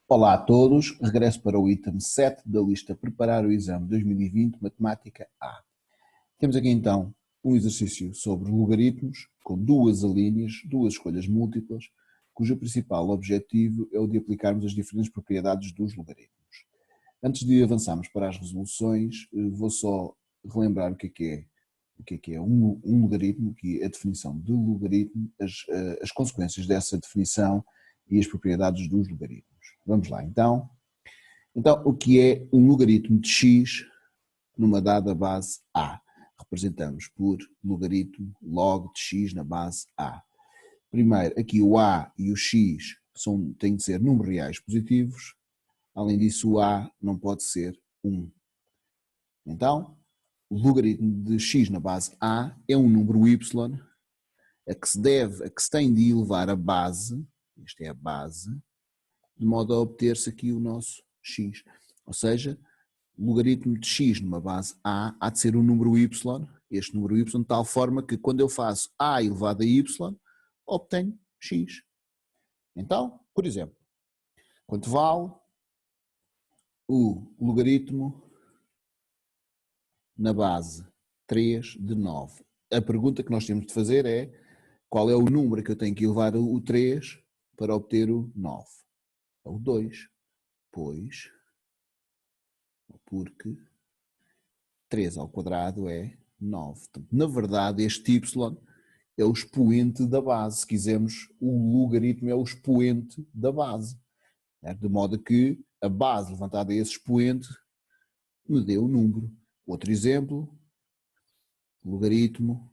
Olá a todos, regresso para o item 7 da lista Preparar o Exame 2020 Matemática A. Temos aqui então um exercício sobre logaritmos, com duas alíneas, duas escolhas múltiplas, cujo principal objetivo é o de aplicarmos as diferentes propriedades dos logaritmos. Antes de avançarmos para as resoluções, vou só relembrar o que é um logaritmo, que é a definição de logaritmo, as consequências dessa definição e as propriedades dos logaritmos. Vamos lá então. Então, o que é um logaritmo de x numa dada base A? Representamos por logaritmo log de x na base A. Primeiro, aqui o A e o x têm de ser números reais positivos. Além disso, o A não pode ser 1. Então, o logaritmo de x na base A é um número y a que se tem de elevar a base, esta é a base, de modo a obter-se aqui o nosso x. Ou seja, o logaritmo de x numa base A há de ser um número y, este número y de tal forma que quando eu faço A elevado a y, obtenho x. Então, por exemplo, quanto vale o logaritmo na base 3 de 9? A pergunta que nós temos de fazer é qual é o número que eu tenho que elevar o 3 para obter o 9? É o 2, porque 3 ao quadrado é 9. Portanto, na verdade, este y é o expoente da base. Se quisermos, o logaritmo é o expoente da base. De modo que a base levantada a esse expoente me dê o número. Outro exemplo, logaritmo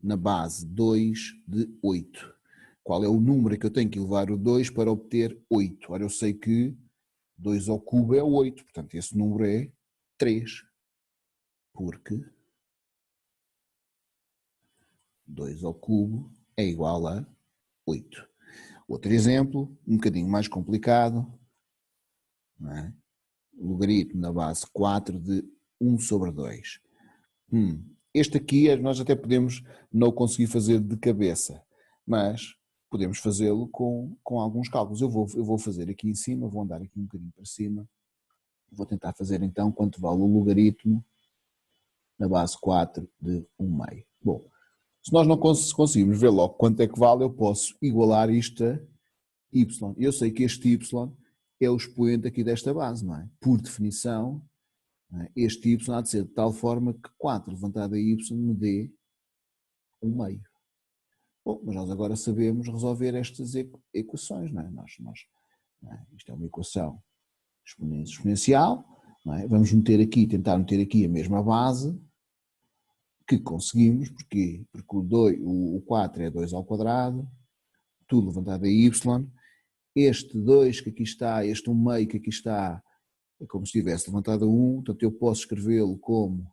na base 2 de 8. Qual é o número que eu tenho que elevar o 2 para obter 8? Ora, eu sei que 2 ao cubo é 8, portanto esse número é 3. Porque 2 ao cubo é igual a 8. Outro exemplo, um bocadinho mais complicado, não é? Logaritmo na base 4 de 1 sobre 2. Este aqui nós até podemos não conseguir fazer de cabeça, mas podemos fazê-lo com alguns cálculos. Eu vou fazer aqui em cima, vou andar aqui um bocadinho para cima, vou tentar fazer então quanto vale o logaritmo na base 4 de 1 meio. Bom, se nós não conseguirmos ver logo quanto é que vale, eu posso igualar isto a y. Eu sei que este y é o expoente aqui desta base, não é? Por definição, este y há de ser de tal forma que 4 levantado a y me dê 1 meio. Bom, mas nós agora sabemos resolver estas equações, não é? Isto é uma equação exponencial, não é? Vamos tentar meter aqui a mesma base, que conseguimos, porque o 4 é 2 ao quadrado, tudo levantado a y, este 2 que aqui está, este 1 meio que aqui está, é como se tivesse levantado a 1, portanto eu posso escrevê-lo como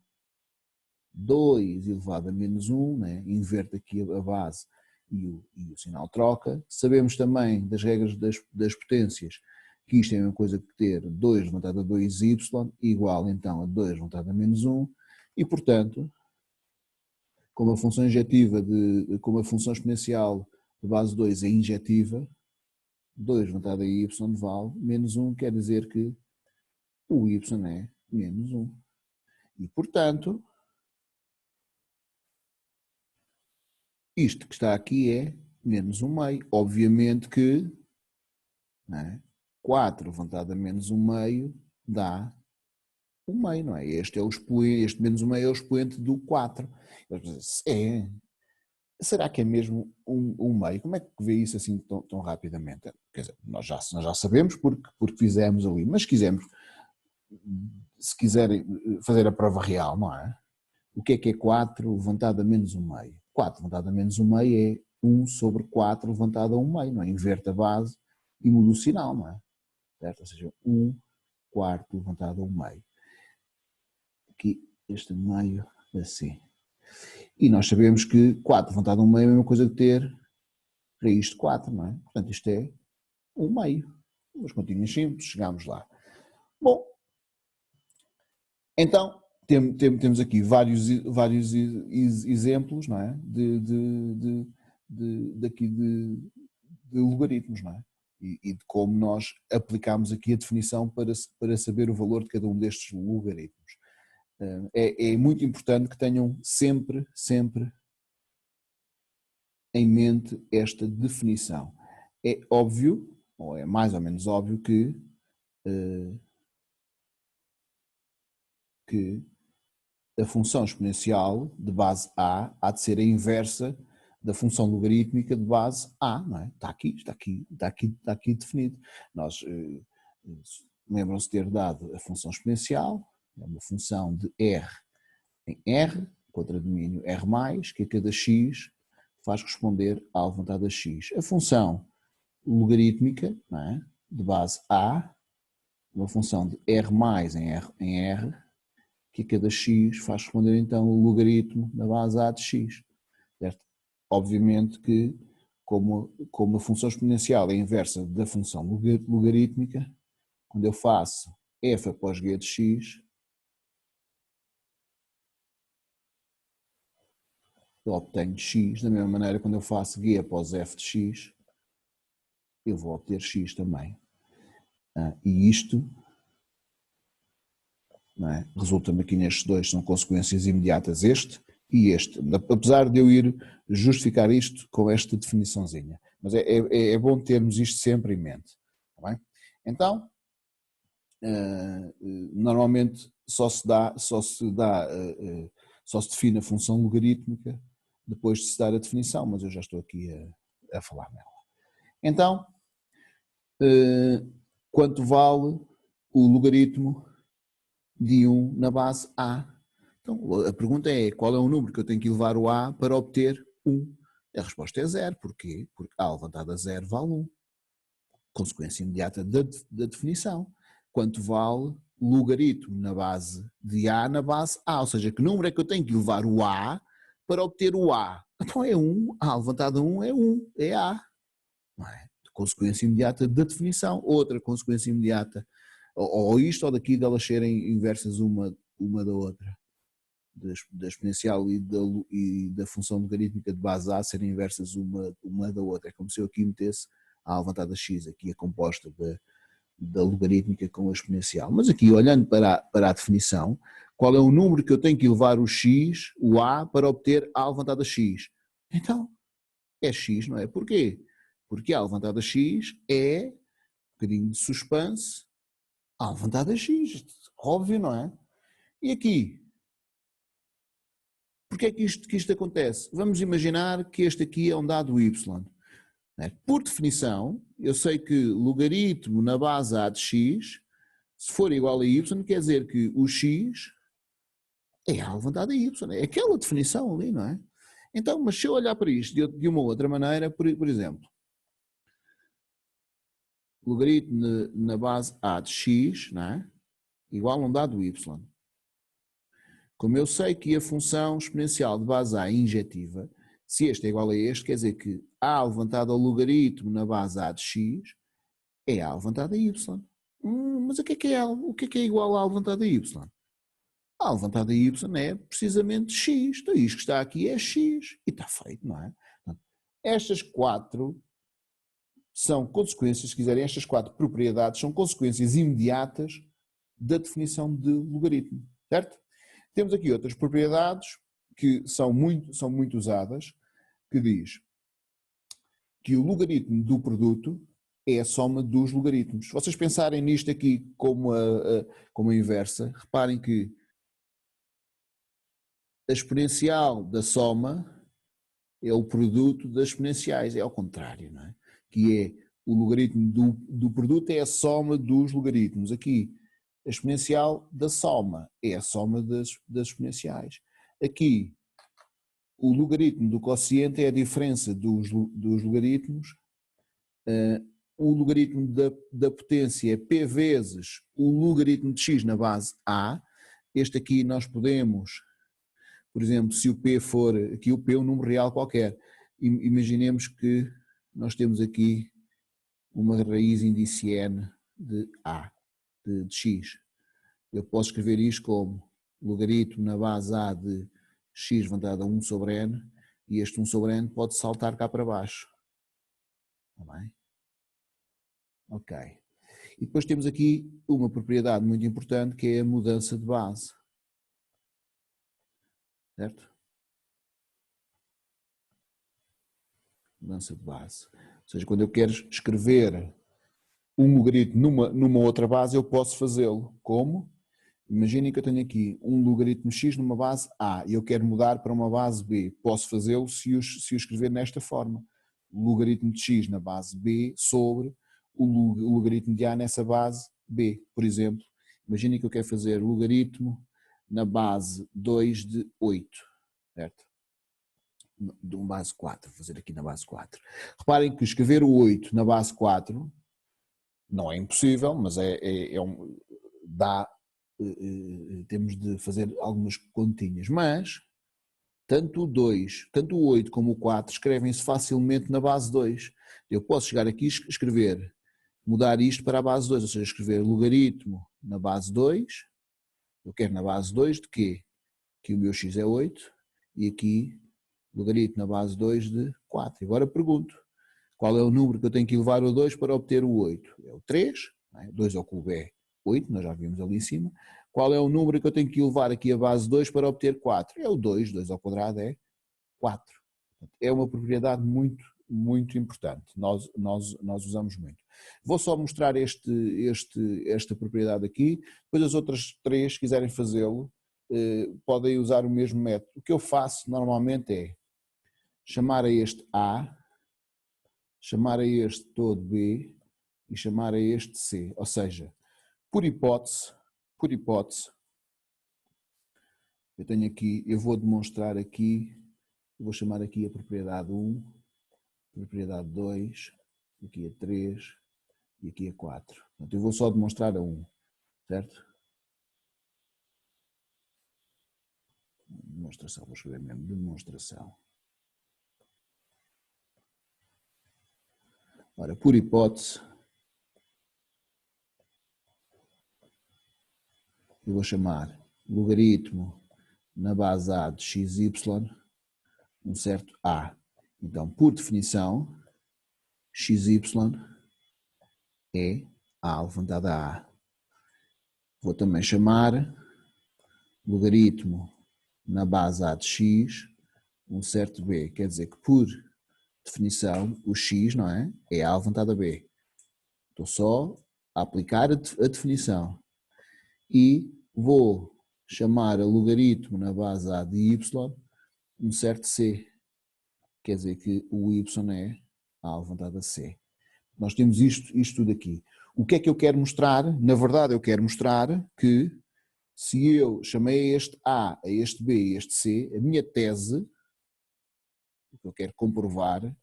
2 elevado a menos 1, né? Inverto aqui a base e o sinal troca. Sabemos também das regras das potências que isto é a mesma coisa que ter 2 levantado a 2y igual então a 2 levantado a menos 1, e portanto, como a função como a função exponencial de base 2 é injetiva, 2 levantado a y vale menos 1, quer dizer que o y é menos 1. E portanto, isto que está aqui é menos 1 meio. Obviamente que 4 levantado a menos 1 meio dá 1 meio, não é? Este menos 1 meio é o expoente do 4. Será que é mesmo 1 meio? Como é que vê isso assim tão rapidamente? Quer dizer, nós já sabemos porque fizemos ali, mas se quiserem fazer a prova real, não é? O que é 4 levantado a menos 1 meio? 4 levantado a menos 1 meio é 1 sobre 4 levantado a 1 meio, não é? Inverte a base e muda o sinal, não é? Certo? Ou seja, 1 quarto levantado a 1 meio. Aqui, este meio, assim. E nós sabemos que 4 levantado a 1 meio é a mesma coisa que ter raiz de 4, não é? Portanto, isto é 1 meio. Umas continhas simples, chegamos lá. Bom, então, temos aqui vários exemplos, não é? De logaritmos, não é? e de como nós aplicamos aqui a definição para saber o valor de cada um destes logaritmos. É muito importante que tenham sempre em mente esta definição. É óbvio, ou é mais ou menos óbvio, que a função exponencial de base A há de ser a inversa da função logarítmica de base A, não é? Está aqui definido. Nós, lembram-se de ter dado a função exponencial, é uma função de R em R, contradomínio R+, que a cada x faz corresponder à levantada x. A função logarítmica, não é? De base A, uma função de R+ em R, que a cada x faz responder então o logaritmo da base A de x, certo? Obviamente que, como a função exponencial é a inversa da função logarítmica, quando eu faço f após g de x, eu obtenho x, da mesma maneira quando eu faço g após f de x, eu vou obter x também. E isto, não é? Resulta-me aqui nestes dois, são consequências imediatas, este e este, apesar de eu ir justificar isto com esta definiçãozinha, mas é bom termos isto sempre em mente, está bem? Então, normalmente só se define a função logarítmica depois de se dar a definição, mas eu já estou aqui a falar nela. Então, quanto vale o logaritmo de 1 na base A? Então, a pergunta é, qual é o número que eu tenho que elevar o A para obter 1? A resposta é 0. Porquê? Porque A levantado a 0 vale 1. Consequência imediata da definição. Quanto vale logaritmo na base de A na base A? Ou seja, que número é que eu tenho que elevar o A para obter o A? Então é 1. A levantado a 1 é 1, é A. Não é? Consequência imediata da definição. Outra consequência imediata, ou isto ou daqui delas serem inversas uma da outra, da exponencial e da função logarítmica de base A serem inversas uma da outra. É como se eu aqui metesse a levantada x, aqui a composta da logarítmica com a exponencial. Mas aqui, olhando para a definição, qual é o número que eu tenho que elevar o x, o A, para obter a levantada x? Então, é x, não é? Porquê? Porque a levantada x é, um bocadinho de suspense, a levantada x, óbvio, não é? E aqui, porque é que isto acontece? Vamos imaginar que este aqui é um dado y. Por definição, eu sei que logaritmo na base A de x, se for igual a y, quer dizer que o x é A levantado a y. É aquela definição ali, não é? Então, mas se eu olhar para isto de uma outra maneira, por exemplo, logaritmo na base A de x, não é? Igual a um dado y. Como eu sei que a função exponencial de base A é injetiva, se este é igual a este, quer dizer que A levantado ao logaritmo na base A de x é A levantado a y. Mas o que é A? O que é igual a A levantado a y? A levantado a y é precisamente x. Então isto que está aqui é x. E está feito, não é? Estas quatro são consequências, se quiserem, estas quatro propriedades são consequências imediatas da definição de logaritmo, certo? Temos aqui outras propriedades que são muito usadas, que diz que o logaritmo do produto é a soma dos logaritmos. Se vocês pensarem nisto aqui como a inversa, reparem que a exponencial da soma é o produto das exponenciais, é ao contrário, não é? Que é o logaritmo do produto é a soma dos logaritmos. Aqui, a exponencial da soma é a soma das exponenciais. Aqui, o logaritmo do quociente é a diferença dos logaritmos. O logaritmo da potência é p vezes o logaritmo de x na base a. Este aqui nós podemos, por exemplo, se o p for, aqui o p é um número real qualquer, imaginemos que nós temos aqui uma raiz índice n de a, de x. Eu posso escrever isto como logaritmo na base a de x levantado a 1 sobre n, e este 1 sobre n pode saltar cá para baixo. Está bem? Ok. E depois temos aqui uma propriedade muito importante que é a mudança de base. Certo? Mudança de base. Ou seja, quando eu quero escrever um logaritmo numa outra base, eu posso fazê-lo. Como? Imaginem que eu tenho aqui um logaritmo x numa base A e eu quero mudar para uma base B. Posso fazê-lo se o escrever nesta forma. O logaritmo de x na base B sobre o logaritmo de A nessa base B. Por exemplo, imaginem que eu quero fazer logaritmo na base 2 de 8, certo? De uma base 4, vou fazer aqui na base 4. Reparem que escrever o 8 na base 4 não é impossível, mas dá, temos de fazer algumas continhas, mas tanto o 2, tanto o 8 como o 4 escrevem-se facilmente na base 2. Eu posso chegar aqui e escrever, mudar isto para a base 2, ou seja, escrever logaritmo na base 2, eu quero na base 2 de quê? Que o meu x é 8 e aqui logaritmo na base 2 de 4. Agora pergunto, qual é o número que eu tenho que elevar o 2 para obter o 8? É o 3, não é? 2 ao cubo é 8, nós já vimos ali em cima. Qual é o número que eu tenho que elevar aqui a base 2 para obter 4? É o 2, 2 ao quadrado é 4. É uma propriedade muito, muito importante, nós usamos muito. Vou só mostrar esta propriedade aqui, depois as outras três, se quiserem fazê-lo, podem usar o mesmo método. O que eu faço normalmente é chamar a este A, chamar a este todo B e chamar a este C, ou seja, por hipótese, eu tenho aqui, eu vou demonstrar aqui, eu vou chamar aqui a propriedade 1, propriedade 2, aqui a 3 e aqui a 4. Portanto, eu vou só demonstrar a 1, certo? Demonstração, vou escrever mesmo, demonstração. Ora, por hipótese, eu vou chamar logaritmo na base A de xy, um certo A. Então, por definição, xy é A levantada a A. Vou também chamar logaritmo na base A de x, um certo B. Quer dizer que, por definição, o x, não é? É A levantada a B. Estou só a aplicar a definição. E vou chamar a logaritmo na base A de y, um certo C. Quer dizer que o y é A levantada a C. Nós temos isto tudo aqui. O que é que eu quero mostrar? Na verdade, eu quero mostrar que se eu chamei este A, a este B e a este C, a minha tese, o que eu quero comprovar,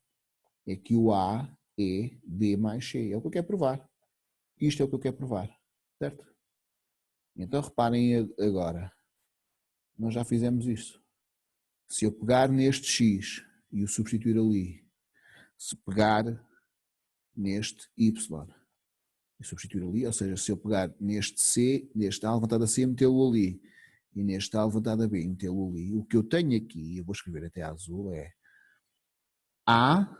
é que o A é B mais C. É o que eu quero provar. Isto é o que eu quero provar. Certo? Então reparem agora. Nós já fizemos isto. Se eu pegar neste X e o substituir ali, se pegar neste Y e substituir ali, ou seja, se eu pegar neste C, neste A levantado a C, metê-lo ali, e neste A levantado a B, metê-lo ali, o que eu tenho aqui, eu vou escrever até azul, é A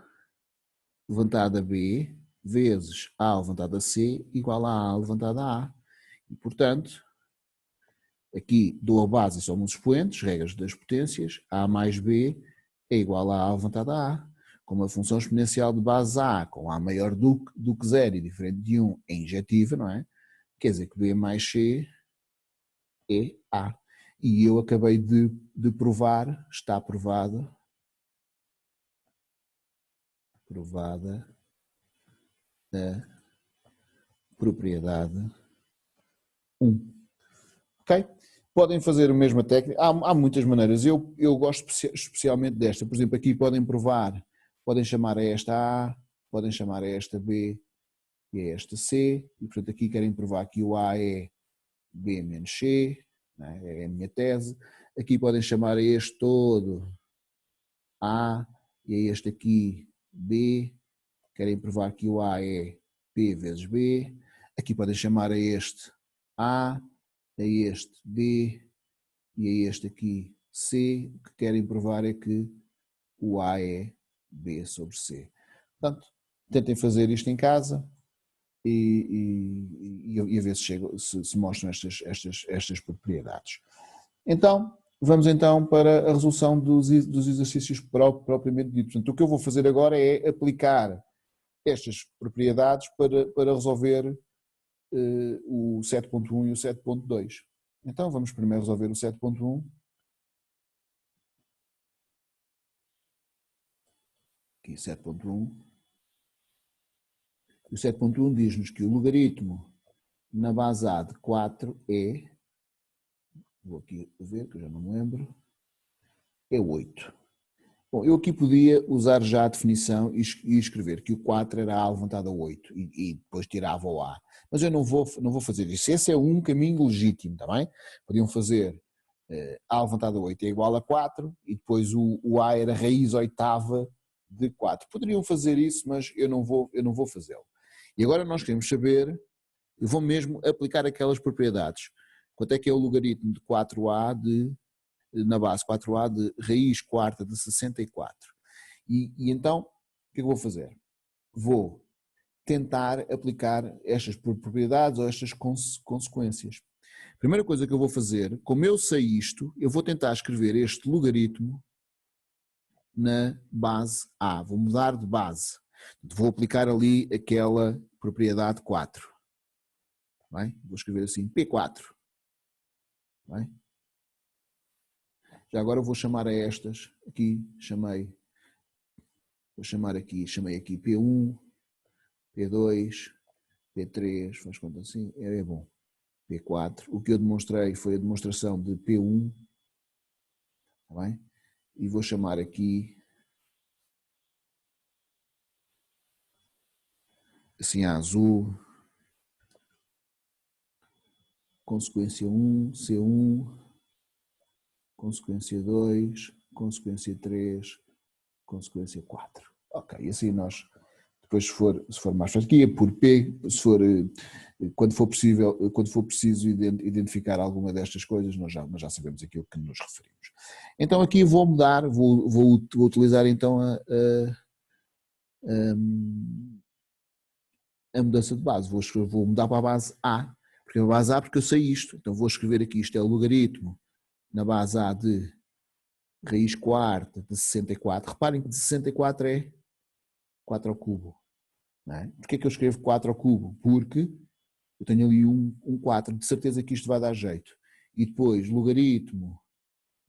levantado a B vezes A levantado a C igual a A levantado a A. E, portanto, aqui dou a base e somos os expoentes, regras das potências, A mais B é igual a A levantado a A. Como a função exponencial de base A com A maior do que 0 e diferente de 1 é injetiva, não é? Quer dizer que B mais C é A. E eu acabei de provar, está provada a propriedade 1. Ok? Podem fazer a mesma técnica, há muitas maneiras, eu gosto especialmente desta, por exemplo, aqui podem provar, podem chamar a esta A, podem chamar a esta B e a esta C, e portanto aqui querem provar que o A é B menos C, é a minha tese, aqui podem chamar a este todo A e a este aqui B, querem provar que o A é P vezes B, aqui podem chamar a este A este B e a este aqui C, o que querem provar é que o A é B sobre C. Portanto, tentem fazer isto em casa e a ver se mostram estas propriedades. Então, vamos então para a resolução dos exercícios propriamente ditos. Portanto, o que eu vou fazer agora é aplicar estas propriedades para resolver o 7.1 e o 7.2. Então, vamos primeiro resolver o 7.1. Aqui, 7.1. O 7.1 diz-nos que o logaritmo na base A de 4 é, vou aqui ver que eu já não me lembro, é 8. Bom, eu aqui podia usar já a definição e escrever que o 4 era A levantado a 8 e depois tirava o A. Mas eu não vou fazer isso. Esse é um caminho legítimo, está bem? Podiam fazer A levantado a 8 é igual a 4 e depois o A era raiz oitava de 4. Poderiam fazer isso, mas eu não vou fazê-lo. E agora nós queremos saber, eu vou mesmo aplicar aquelas propriedades. Quanto é que é o logaritmo de 4A na base 4A de raiz quarta de 64. E então, o que é que eu vou fazer? Vou tentar aplicar estas propriedades ou estas consequências. A primeira coisa que eu vou fazer, como eu sei isto, eu vou tentar escrever este logaritmo na base A. Vou mudar de base. Vou aplicar ali aquela propriedade 4. Bem? Vou escrever assim, P4. Bem? Já agora eu vou chamar a estas, aqui chamei aqui P1, P2, P3, faz conta assim, é bom, P4. O que eu demonstrei foi a demonstração de P1, tá bem? E vou chamar aqui, assim a azul, consequência 1, C1, consequência 2, consequência 3, consequência 4. Ok, e assim nós, depois se for mais fácil, aqui é por P, quando for preciso identificar alguma destas coisas, nós já sabemos aquilo que nos referimos. Então aqui vou mudar, vou utilizar então a mudança de base, vou mudar para a base A, porque eu sei isto, então vou escrever aqui, isto é o logaritmo na base A de raiz quarta de 64, reparem que de 64 é 4 ao cubo. Não é? Porquê é que eu escrevo 4 ao cubo? Porque eu tenho ali um 4, de certeza que isto vai dar jeito. E depois logaritmo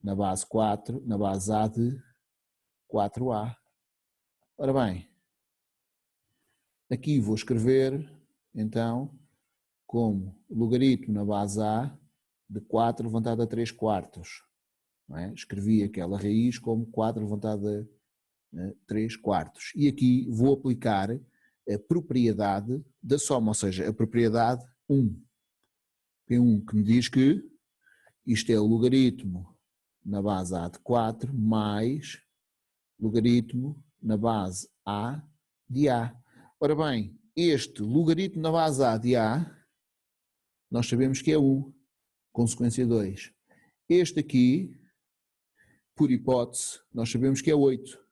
na base 4, na base A de 4A. Ora bem, aqui vou escrever então como logaritmo na base A de 4 levantado a 3 quartos. Não é? Escrevi aquela raiz como 4 levantado a 3 quartos. E aqui vou aplicar a propriedade da soma, ou seja, a propriedade 1. P1 que me diz que isto é o logaritmo na base A de 4 mais logaritmo na base A de A. Ora bem, este logaritmo na base A de A, nós sabemos que é 1, consequência 2. Este aqui, por hipótese, nós sabemos que é 8.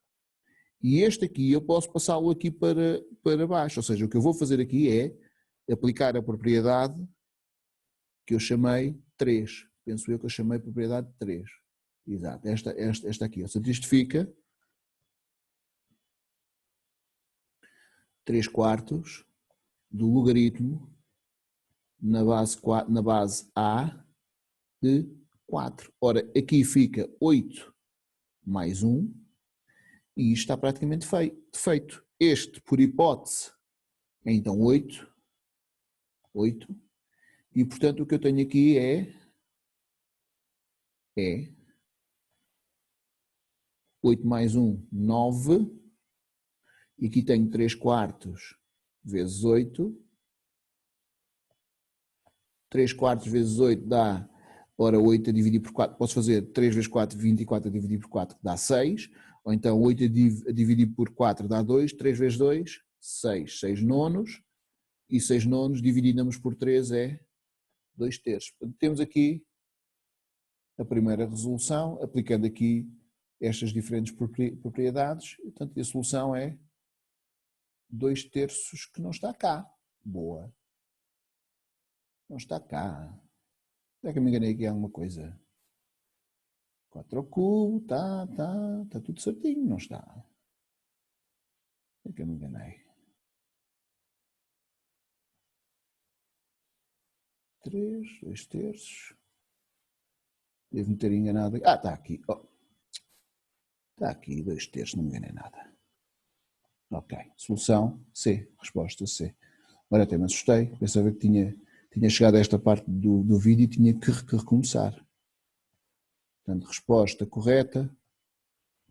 E este aqui eu posso passá-lo aqui para baixo, ou seja, o que eu vou fazer aqui é aplicar a propriedade que eu chamei 3. Penso eu que eu chamei propriedade 3. Exato, esta aqui. Ou seja, isto fica 3 quartos do logaritmo na base A de 4. Ora, aqui fica 8 mais 1 e isto está praticamente feito. Este, por hipótese, é então 8. E, portanto, o que eu tenho aqui é 8 mais 1, 9. E aqui tenho 3 quartos vezes 8. 3 quartos vezes 8 dá, ora, 8 a dividir por 4. Posso fazer 3 vezes 4, 24 a dividir por 4, dá 6. Ou então 8 a dividir por 4 dá 2. 3 vezes 2, 6. 6 nonos. E 6 nonos dividimos por 3 é 2 terços. Portanto, temos aqui a primeira resolução, aplicando aqui estas diferentes propriedades. Portanto, a solução é 2 terços, que não está cá. Boa. Não está cá. Será que eu me enganei aqui em alguma coisa? 4 ao cubo, está tudo certinho, não está? É que eu me enganei. 3, 2 terços. Devo-me ter enganado. Ah, está aqui. Oh. Está aqui, 2 terços, não me enganei nada. Ok. Solução C. Resposta C. Agora até me assustei. Pensava que tinha chegado a esta parte do vídeo e tinha que recomeçar. Portanto, resposta correta.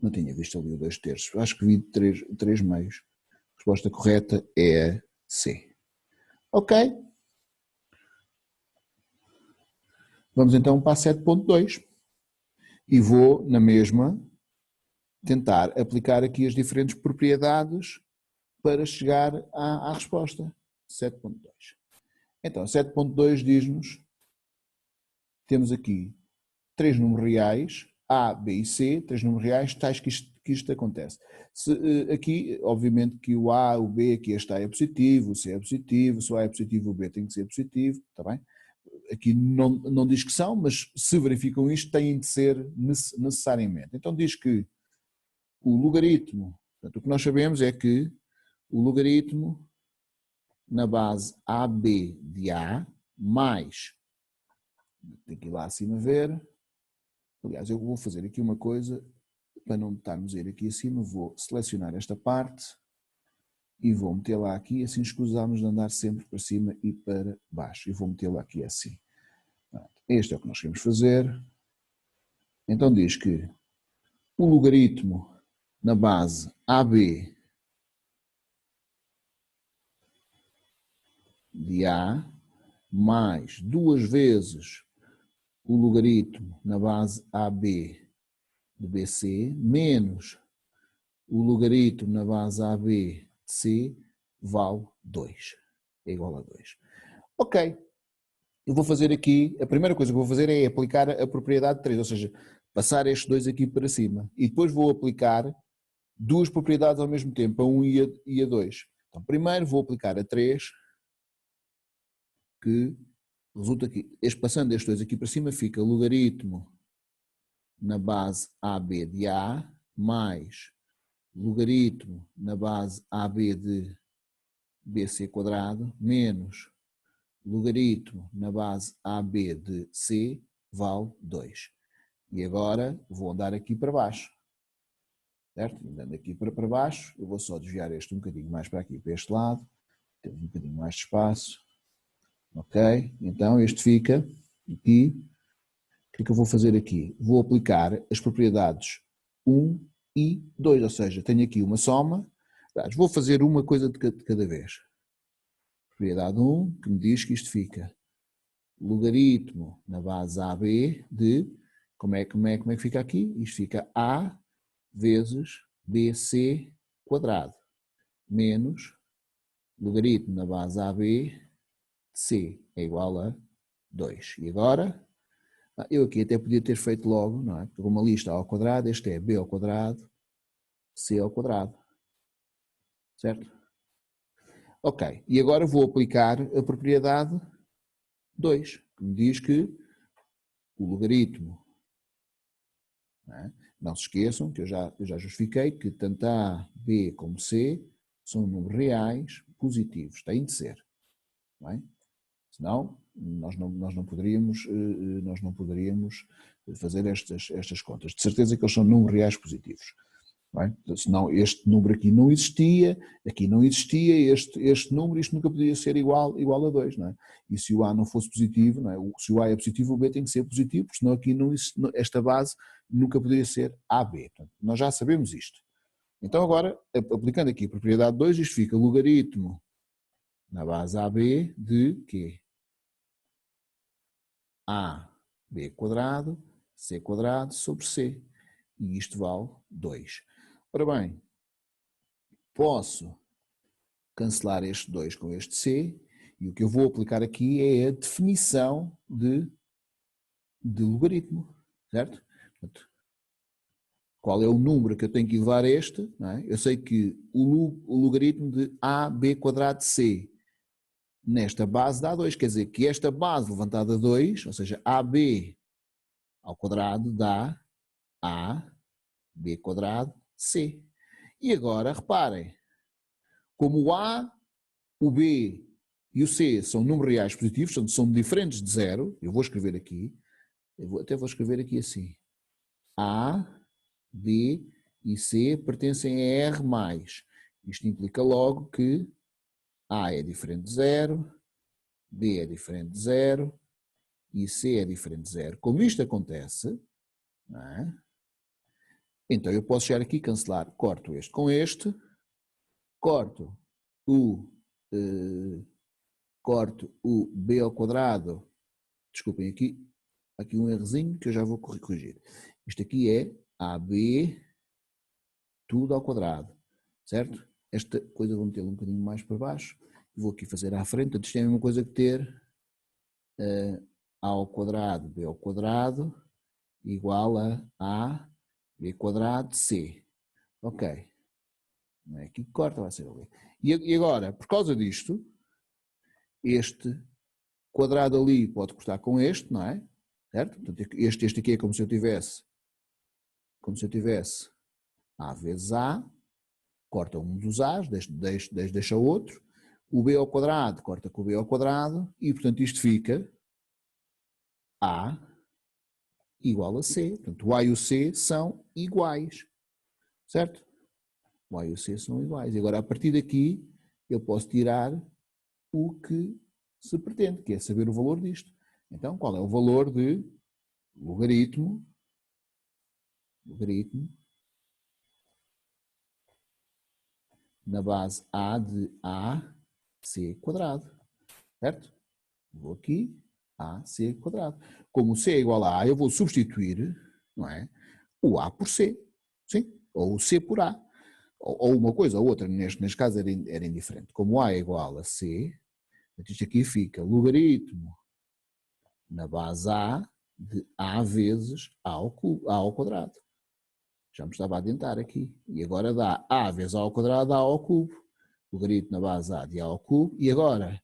Não tinha visto ali o 2 terços. Acho que vi 3 meios. Resposta correta é a C. Ok. Vamos então para a 7.2. E vou, na mesma, tentar aplicar aqui as diferentes propriedades para chegar à resposta. 7.2. Então, 7.2 diz-nos, temos aqui 3 números reais, A, B e C, 3 números reais, tais que isto acontece. Aqui, obviamente que o A, o B, aqui este A é positivo, o C é positivo, se o A é positivo, o B tem que ser positivo, está bem? Aqui não diz que são, mas se verificam isto, têm de ser necessariamente. Então diz que o logaritmo, portanto, o que nós sabemos é que o logaritmo na base AB de A mais, tem que ir lá acima ver, aliás eu vou fazer aqui uma coisa, para não estarmos a ir aqui acima, vou selecionar esta parte e vou metê-la aqui, assim escusamos de andar sempre para cima e para baixo, e vou metê-la aqui assim. Este é o que nós queremos fazer. Então diz que o logaritmo na base AB de A mais 2 vezes o logaritmo na base AB de BC menos o logaritmo na base AB de C vale 2. É igual a 2. Ok. Eu vou fazer aqui, a primeira coisa que vou fazer é aplicar a propriedade 3, ou seja, passar estes dois aqui para cima. E depois vou aplicar duas propriedades ao mesmo tempo, a 1 e a 2. Então, primeiro vou aplicar a 3, que resulta que, passando estes dois aqui para cima, fica logaritmo na base AB de A mais logaritmo na base AB de BC quadrado menos logaritmo na base AB de C vale 2. E agora vou andar aqui para baixo. Certo? Andando aqui para baixo, eu vou só desviar este um bocadinho mais para aqui, para este lado. Temos um bocadinho mais de espaço. Ok? Então este fica aqui. O que é que eu vou fazer aqui? Vou aplicar as propriedades 1 e 2, ou seja, tenho aqui uma soma. Vou fazer uma coisa de cada vez. Propriedade 1, que me diz que isto fica logaritmo na base AB de, como é que fica aqui? Isto fica A vezes BC quadrado, menos logaritmo na base AB de C é igual a 2. E agora, eu aqui até podia ter feito logo, não é? Porque uma lista ao quadrado, este é B ao quadrado, C ao quadrado. Certo? Ok, e agora vou aplicar a propriedade 2, que me diz que o logaritmo, não se esqueçam que eu já justifiquei que tanto A, B como C são números reais positivos, têm de ser, não é? Senão nós não poderíamos fazer estas contas. De certeza que eles são números reais positivos. Não é? Senão este número aqui não existia, este número, isto nunca poderia ser igual a 2, não é? E se o A não fosse positivo, não é? Se o A é positivo, o B tem que ser positivo, porque senão aqui esta base nunca poderia ser AB. Portanto, nós já sabemos isto. Então agora, aplicando aqui a propriedade 2, isto fica logaritmo na base AB de quê? AB quadrado, C quadrado sobre C. E isto vale 2. Ora bem, posso cancelar este 2 com este C, e o que eu vou aplicar aqui é a definição de logaritmo, certo? Portanto, qual é o número que eu tenho que levar a este? Não é? Eu sei que o logaritmo de AB quadrado de C nesta base dá 2, quer dizer que esta base levantada a 2, ou seja, AB ao quadrado dá AB quadrado C. E agora, reparem, como o A, o B e o C são números reais positivos, portanto são diferentes de zero, eu vou escrever aqui, até vou escrever aqui assim, A, B e C pertencem a R+. Isto implica logo que A é diferente de zero, B é diferente de zero e C é diferente de zero. Como isto acontece, não é? Então eu posso chegar aqui e cancelar, corto este com este, corto o B ao quadrado, desculpem aqui um errozinho que eu já vou corrigir. Isto aqui é AB tudo ao quadrado, certo? Esta coisa vou meter um bocadinho mais para baixo, vou aqui fazer à frente, portanto isto é a mesma coisa que ter A ao quadrado, B ao quadrado, igual a B quadrado, C. Ok. Não é aqui que corta, vai ser ali. E agora, por causa disto, este quadrado ali pode cortar com este, não é? Certo? Portanto, este aqui é como se eu tivesse A vezes A, corta um dos A's, deixa outro, o B ao quadrado corta com o B ao quadrado, e portanto isto fica A igual a C. Portanto, o A e o C são iguais, certo? O A e o C são iguais. E agora, a partir daqui, eu posso tirar o que se pretende, que é saber o valor disto. Então, qual é o valor de logaritmo na base A de AC quadrado, certo? Vou aqui, AC quadrado. Como C é igual a A, eu vou substituir, não é, o A por C, sim? Ou o C por A. Ou uma coisa ou outra, neste caso era indiferente. Como A é igual a C, isto aqui fica logaritmo na base A de A vezes A ao quadrado. Já me estava a adiantar aqui. E agora dá A vezes A ao quadrado, A ao cubo. Logaritmo na base A de A ao cubo. E agora,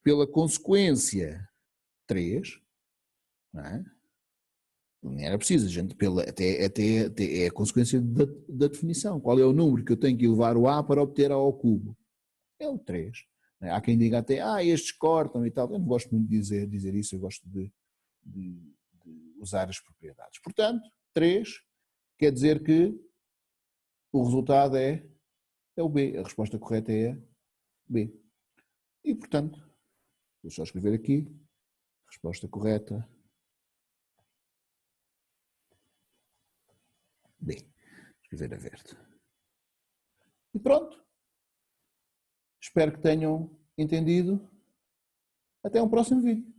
pela consequência 3, não é? Não era preciso, gente, até é a consequência da definição. Qual é o número que eu tenho que elevar o A para obter A ao cubo? É o 3. Há quem diga até, estes cortam e tal. Eu não gosto muito de dizer isso, eu gosto de usar as propriedades. Portanto, 3 quer dizer que o resultado é o B. A resposta correta é B. E, portanto, vou só escrever aqui, resposta correta, B. Escrever a verde. E pronto. Espero que tenham entendido. Até um próximo vídeo.